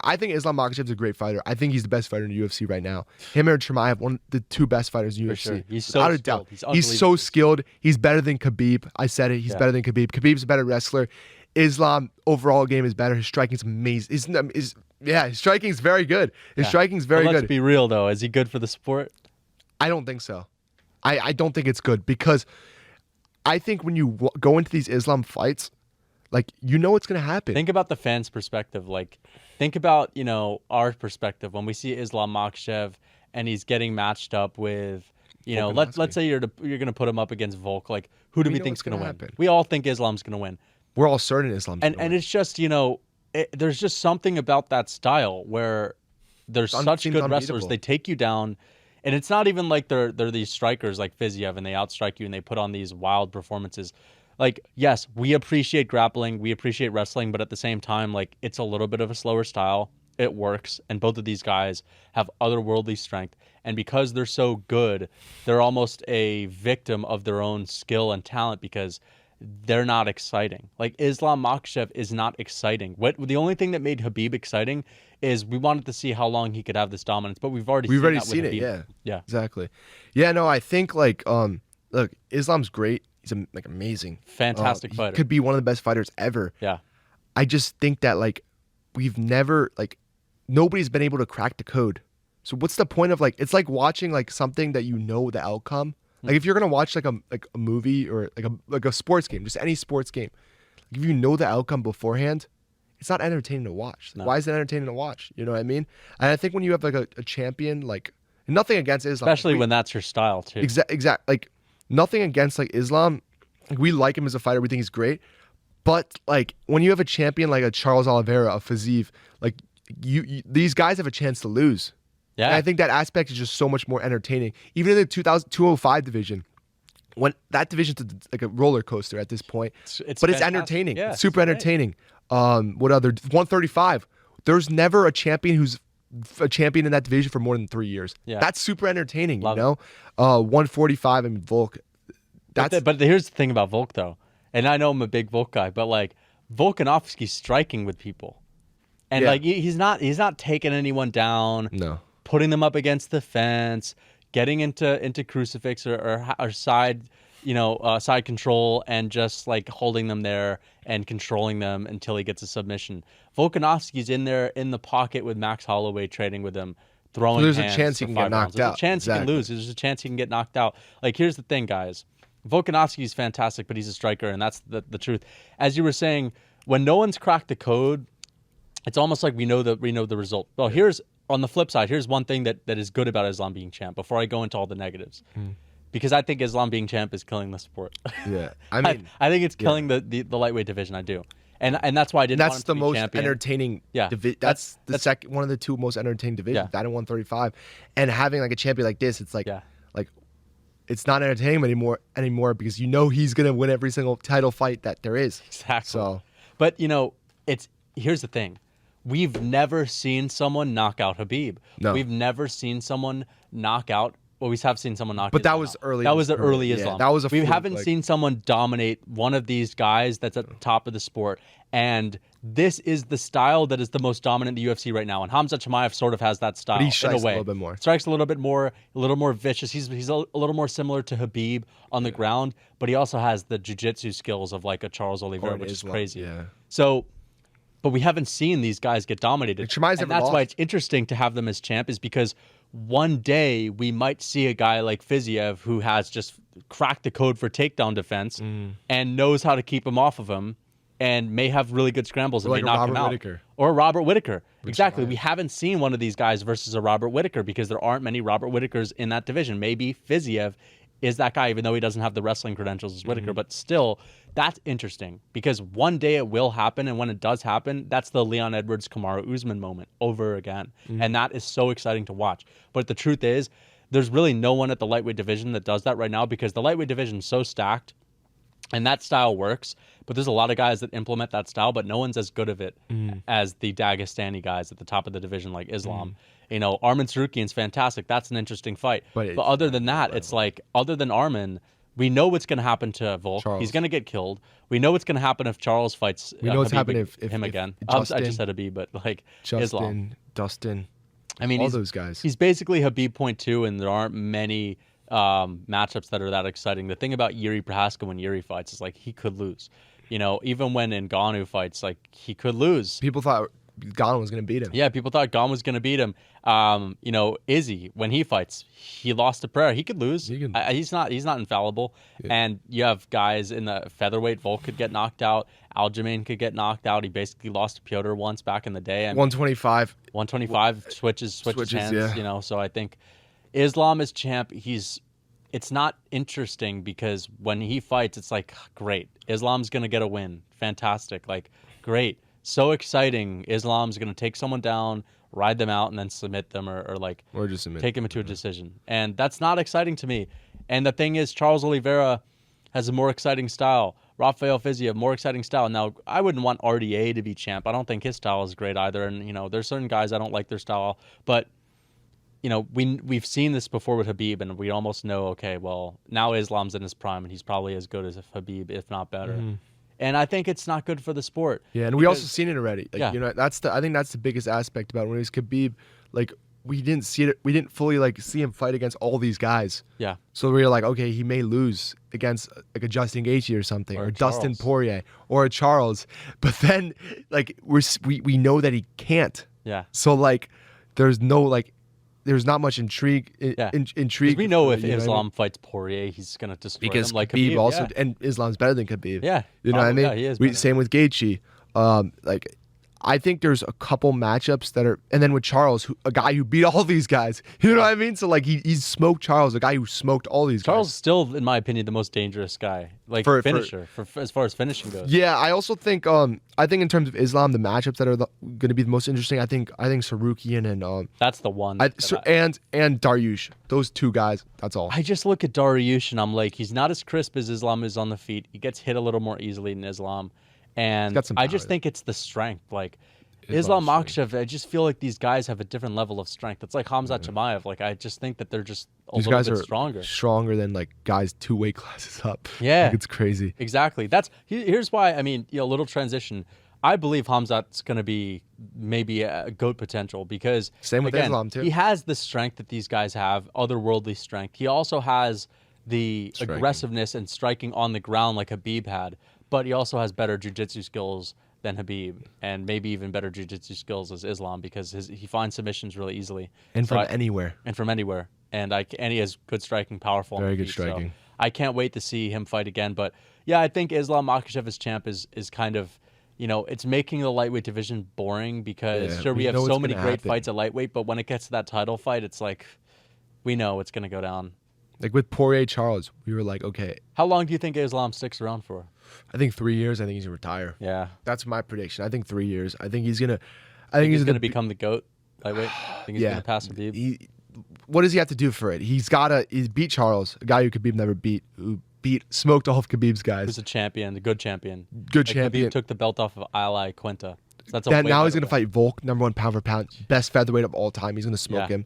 I think Islam Makhachev's a great fighter. I think he's the best fighter in the UFC right now. Him and Chimaev, one of the two best fighters in the UFC. Sure. He's so Without a skilled. doubt. He's so skilled. He's better than Khabib. I said it. He's better than Khabib. Khabib's a better wrestler. Islam overall game is better. His striking's amazing. His striking's very good. His striking's very good. Let's be real though. Is he good for the sport? I don't think so. I don't think it's good because I think when you go into these Islam fights, like, you know what's going to happen. Think about the fans' perspective. Like, think about, our perspective when we see Islam Makhachev and he's getting matched up with, let's say you're going to put him up against Volk. Like, who do we think's going to win? Happen. We all think Islam's going to win. We're all certain Islam's going to win. And it's just, there's just something about that style where there's such good wrestlers. They take you down. And it's not even like they're these strikers like Fiziev and they outstrike you and they put on these wild performances. Like, yes, we appreciate grappling, we appreciate wrestling, but at the same time, like, it's a little bit of a slower style. It works, and both of these guys have otherworldly strength. And because they're so good, they're almost a victim of their own skill and talent because they're not exciting. Like, Islam Makhachev is not exciting. The only thing that made Khabib exciting is we wanted to see how long he could have this dominance, but we've already seen it. Yeah, exactly. Yeah, no, I think like look, Islam's great. He's amazing, fantastic fighter. He could be one of the best fighters ever. Yeah, I just think that we've never nobody's been able to crack the code. So what's the point of it's like watching something that you know the outcome. Like if you're gonna watch a movie or a sports game, just any sports game, if you know the outcome beforehand, it's not entertaining to watch. No. Why is it entertaining to watch? You know what I mean? And I think when you have a champion nothing against Islam, especially when that's your style too. Exact. Nothing against Islam. We like him as a fighter. We think he's great. But when you have a champion like a Charles Oliveira, a Fiziev, these guys have a chance to lose. Yeah. And I think that aspect is just so much more entertaining. Even in the 205 division, when that division's like a roller coaster at this point. It's entertaining. Yeah, it's super entertaining. What other 135? There's never a champion who's a champion in that division for more than 3 years. Yeah. That's super entertaining, Love you know? 145, Volk. But here's the thing about Volk, though. And I know I'm a big Volk guy, but Volkanovski's striking with people. And he's not taking anyone down. No. Putting them up against the fence, getting into crucifix or side, side control and just holding them there and controlling them until he gets a submission. Volkanovski's in there in the pocket with Max Holloway trading with him, throwing hands. There's a chance he can get knocked out. There's a chance he can lose. There's a chance he can get knocked out. Here's the thing, guys. Volkanovski's fantastic, but he's a striker, and that's the truth. As you were saying, when no one's cracked the code, it's almost like we know the result. Well, here's on the flip side. Here's one thing that is good about Islam being champ. Before I go into all the negatives, because I think Islam being champ is killing the sport. Yeah, I mean, I think it's killing the lightweight division. I do, and that's why I didn't. That's want him the to be most champion. entertaining. Yeah, that's the second one of the two most entertaining divisions. Yeah. That and 135, and having a champion like this, it's it's not entertaining anymore because he's gonna win every single title fight that there is. Exactly. So, but here's the thing. We've never seen someone knock out Khabib. No. We've never seen someone knock out. Well, we have seen someone knock. But that Islam was out. early. That was the early Islam. That was we haven't seen someone dominate one of these guys that's at the top of the sport. And this is the style that is the most dominant in the UFC right now. And Hamza Chimaev sort of has that style But he strikes in a way. a little bit more. Strikes a little bit more, a little more vicious. He's a little more similar to Khabib on the ground, but he also has the jiu-jitsu skills of a Charles Oliveira, which is crazy. Yeah. So. But we haven't seen these guys get dominated. And that's why it's interesting to have them as champ, is because one day we might see a guy like Fiziev who has just cracked the code for takedown defense and knows how to keep him off of him and may have really good scrambles and may knock him out. Whittaker. Or Robert Whittaker. Exactly. We haven't seen one of these guys versus a Robert Whittaker because there aren't many Robert Whittakers in that division. Maybe Fiziev is that guy, even though he doesn't have the wrestling credentials as Whittaker. But still, that's interesting because one day it will happen, and when it does happen, that's the Leon Edwards, Kamaru Usman moment over again. And that is so exciting to watch. But the truth is, there's really no one at the lightweight division that does that right now because the lightweight division is so stacked, and that style works. But there's a lot of guys that implement that style, but no one's as good of it as the Dagestani guys at the top of the division like Islam. Arman Sarukian's fantastic. That's an interesting fight. But other than that, it's other than Arman, We know what's going to happen to Volk. Charles. He's going to get killed. We know what's going to happen if Charles fights. We know what's happening if him again. Justin, I just said Habib, but like Justin, Islam. Dustin. I mean, all those guys. He's basically Habib 0.2, and there aren't many matchups that are that exciting. The thing about Yuri Prohaska when Yuri fights is like he could lose. You know, even when Ngannou fights, like he could lose. People thought Ngannou was going to beat him. Yeah, people thought Ngannou was going to beat him. You know, Izzy when he fights, he lost to Pereira. He could lose. He's not infallible. Yeah. And you have guys in the featherweight. Volk could get knocked out. Aljamain could get knocked out. He basically lost to Piotr once back in the day. 125. 125 switches hands. Yeah. You know, so I think Islam is champ. It's not interesting because when he fights, it's like great. Islam's gonna get a win. Fantastic. Like great. So exciting. Islam's gonna take someone down, ride them out, and then submit them or just submit. Take him into a decision. And that's not exciting to me. And the thing is, Charles Oliveira has a more exciting style. Rafael Fiziev, more exciting style. Now, I wouldn't want RDA to be champ. I don't think his style is great either. And, you know, there's certain guys I don't like their style. But, you know, we've seen this before with Habib, and we almost know, okay, well, now Islam's in his prime, and he's probably as good as Habib, if not better. Mm-hmm. And I think it's not good for the sport. Yeah, and we also seen it already. Like, you know, I think that's the biggest aspect about it. When it was Khabib, like, we didn't see it. We didn't fully see him fight against all these guys. Yeah. So we were like, okay, he may lose against like a Justin Gaethje or something, or Dustin Poirier, or a Charles. But then, like, we know that he can't. Yeah. So like, there's not much intrigue. Intrigue. We know if Islam fights Poirier, he's gonna destroy him. Like Khabib also, and Islam's better than Khabib. Yeah. You know what I mean? Yeah, he is Same with Gaethje. Like, I think there's a couple matchups that are, and then with Charles, a guy who beat all these guys. You know what I mean? So like he's smoked Charles, a guy who smoked all these guys. Charles is still, in my opinion, the most dangerous guy, like finisher, as far as finishing goes. Yeah, I also think, I think in terms of Islam, the matchups that are going to be the most interesting, I think Sarukian and that's the one. And Dariush, those two guys. That's all. I just look at Dariush and I'm like, he's not as crisp as Islam is on the feet. He gets hit a little more easily than Islam. And I just think it's the strength. Like Islam Makhachev, I just feel like these guys have a different level of strength. It's like Khamzat Chimaev. Like I just think that they're just these little bit stronger. Stronger than like guys 2 weight classes up. Yeah, like, it's crazy. Exactly. Here's why. I mean, a little transition. I believe Khamzat's going to be maybe a GOAT potential because same with Islam too. He has the strength that these guys have, otherworldly strength. He also has the aggressiveness and striking on the ground like Habib had. But he also has better jiu-jitsu skills than Habib, and maybe even better jiu-jitsu skills as Islam because he finds submissions really easily. And from anywhere. And from anywhere. And he has good striking, powerful. Very good striking. So I can't wait to see him fight again. But yeah, I think Islam Makhachev as champ is kind of, you know, it's making the lightweight division boring because we have so many great fights at lightweight, but when it gets to that title fight, it's like we know it's going to go down. Like with Poirier Charles, we were like, okay. How long do you think Islam sticks around for? I think 3 years. I think he's gonna retire. Yeah, that's my prediction. I think 3 years. I think he's gonna. I think he's gonna become the GOAT. Lightweight. I think he's gonna pass Habib. What does he have to do for it? He's beat Charles, a guy who Khabib never beat, who smoked all of Khabib's guys. Who's a champion, a good champion. Good champion. Khabib took the belt off of Ali Quinta. So that's now he's gonna fight Volk, #1 pound for pound, best featherweight of all time. He's gonna smoke him.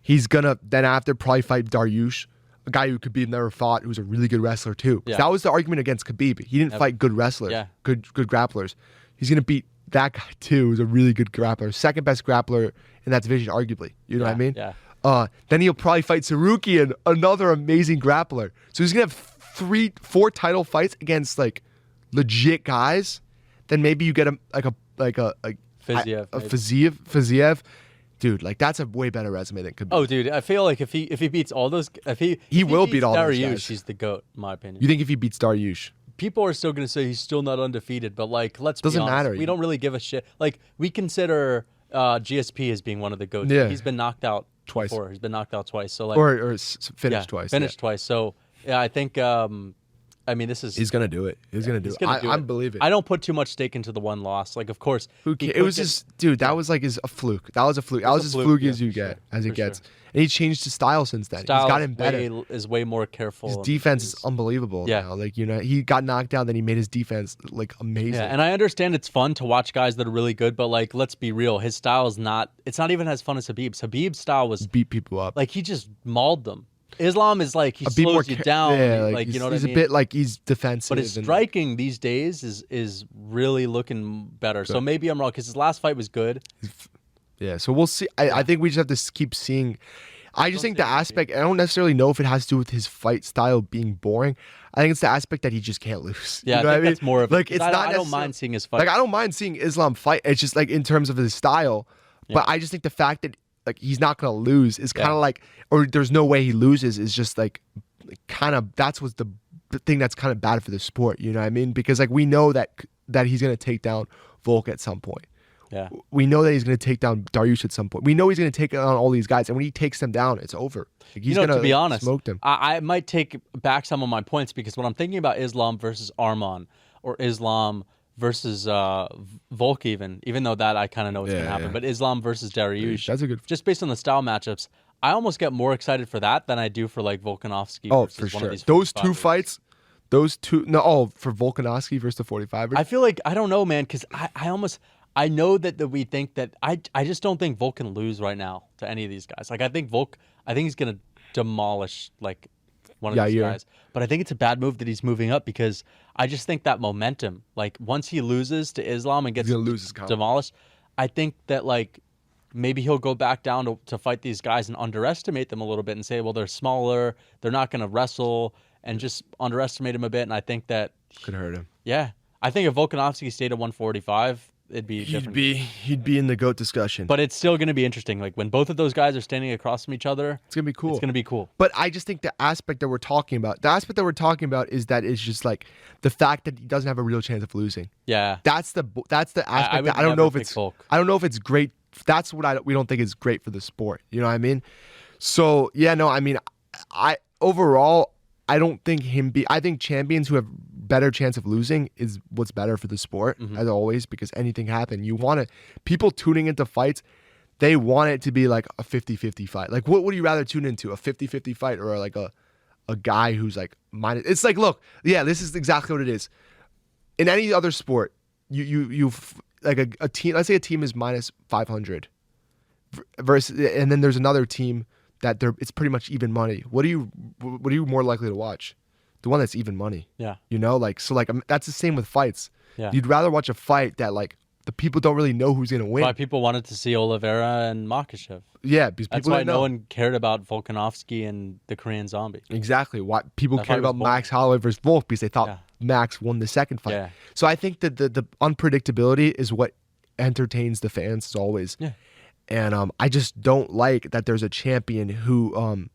He's gonna then after probably fight Dariush, a guy who Khabib never fought, who's a really good wrestler too. Yeah. That was the argument against Khabib. He didn't fight good wrestlers, good grapplers. He's gonna beat that guy too, who's a really good grappler, second best grappler in that division, arguably. You know what I mean? Yeah. Then he'll probably fight Sarukian, another amazing grappler. So he's gonna have 4 title fights against like legit guys. Then maybe you get him like a Fiziev. Dude, like that's a way better resume than Khabib. Oh, dude, I feel like if he beats all those, if he will beat all those guys. He's the GOAT, in my opinion. You think if he beats Dariush? People are still gonna say he's still not undefeated, but like, let's be honest, matter. We don't really give a shit. Like, we consider GSP as being one of the GOATs. Yeah. He's been knocked out twice. He's been knocked out twice. So like, or finished twice. Finished twice. So yeah, I think. I mean, he's gonna do it. He's gonna do it. I believe it. I don't put too much stake into the one loss. Like, of course, it was just, dude. That was like a fluke. That was a fluke. That was as fluky as you get, as it gets. And he changed his style since then. He's gotten better. Is way more careful. His defense is unbelievable now. Like, you know, he got knocked out, then he made his defense like amazing. Yeah, and I understand it's fun to watch guys that are really good, but like, let's be real, his style is not. It's not even as fun as Habib's. Habib's style was beat people up. Like he just mauled them. Islam is like he slows you down. Yeah, like you know what I mean? He's a bit like he's defensive. But his striking these days is really looking better. So maybe I'm wrong because his last fight was good. Yeah, so we'll see. I think we just have to keep seeing. I just think the aspect, I don't necessarily know if it has to do with his fight style being boring. I think it's the aspect that he just can't lose. Yeah, you know I think what I mean? that's more of like it's not. I don't mind seeing his fight. Like I don't mind seeing Islam fight. It's just like in terms of his style. Yeah. But I just think the fact that like he's not gonna lose is kind of like, or there's no way he loses is just like kind of that's what's the thing that's kind of bad for the sport. You know what I mean? Because like we know that he's gonna take down Volk at some point. Yeah. We know that he's going to take down Dariush at some point. We know he's going to take down all these guys, and when he takes them down, it's over. Like, he's to be honest, smoke them. I might take back some of my points because when I'm thinking about Islam versus Arman or Islam versus Volk, even though that I kind of know what's going to happen, but Islam versus Dariush, that's a good. Just based on the style matchups, I almost get more excited for that than I do for like Volkanovski. Oh, versus for sure. One of these those two fights. For Volkanovski versus the 45ers. I feel like I don't know, man, because I know that we think that I just don't think Volk can lose right now to any of these guys. Like I think he's gonna demolish like one of these guys. But I think it's a bad move that he's moving up because I just think that momentum, like once he loses to Islam and gets demolished, I think that like maybe he'll go back down to fight these guys and underestimate them a little bit and say, well, they're smaller, they're not gonna wrestle, and just underestimate him a bit. And I think that could hurt him. Yeah, I think if Volkanovski stayed at 145. It'd be different. He'd be in the GOAT discussion. But it's still going to be interesting. Like when both of those guys are standing across from each other, it's going to be cool. It's going to be cool. But I just think the aspect that we're talking about is that it's just like the fact that he doesn't have a real chance of losing. Yeah. That's the aspect that I don't know if it's Volk. I don't know if it's great. That's what we don't think is great for the sport. You know what I mean? So, yeah, no, I mean, overall I don't think I think champions who have better chance of losing is what's better for the sport, as always, because anything happen. People tuning into fights, they want it to be like a 50-50 fight. Like, what would you rather tune into, a 50-50 fight or like a guy who's like minus? It's like, look, yeah, this is exactly what it is. In any other sport, you like a team, let's say a team is minus 500 versus, and then there's another team that it's pretty much even money. What are you more likely to watch? The one that's even money. Yeah. You know, like, so like that's the same with fights. Yeah. You'd rather watch a fight that like the people don't really know who's going to win. Why people wanted to see Oliveira and Makhachev. Yeah, because that's people why no one cared about Volkanovski and the Korean Zombie. Exactly. Why people cared about Max Holloway versus Volk because they thought Max won the second fight. Yeah. So I think that the unpredictability is what entertains the fans as always. Yeah. And I just don't like that there's a champion who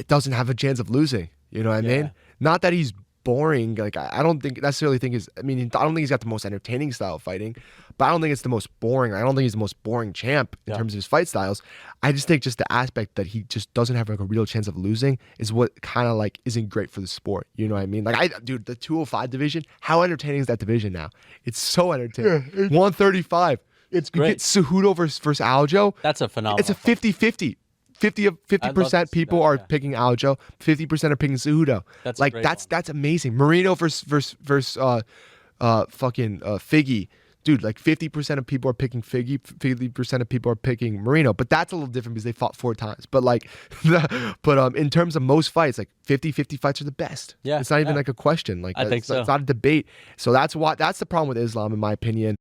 doesn't have a chance of losing. You know what I mean? Not that he's boring. Like I don't necessarily think I don't think he's got the most entertaining style of fighting, but I don't think it's the most boring. I don't think he's the most boring champ in terms of his fight styles. I just think just the aspect that he just doesn't have like a real chance of losing is what kind of like isn't great for the sport. You know what I mean? Like dude, the 205 division, how entertaining is that division now? It's so entertaining. 135. It's great. You get Cejudo versus Aljo. That's a phenomenal. It's a 50-50. 50% people are picking Aljo, 50% are picking Cejudo. That's amazing. Marino versus fucking Figgy. Dude, like 50% of people are picking Figgy, 50% of people are picking Marino. But that's a little different because they fought 4 times. But like in terms of most fights, like 50-50 fights are the best. Yeah. It's not even like a question. Like I think so. It's not a debate. So that's the problem with Islam, in my opinion.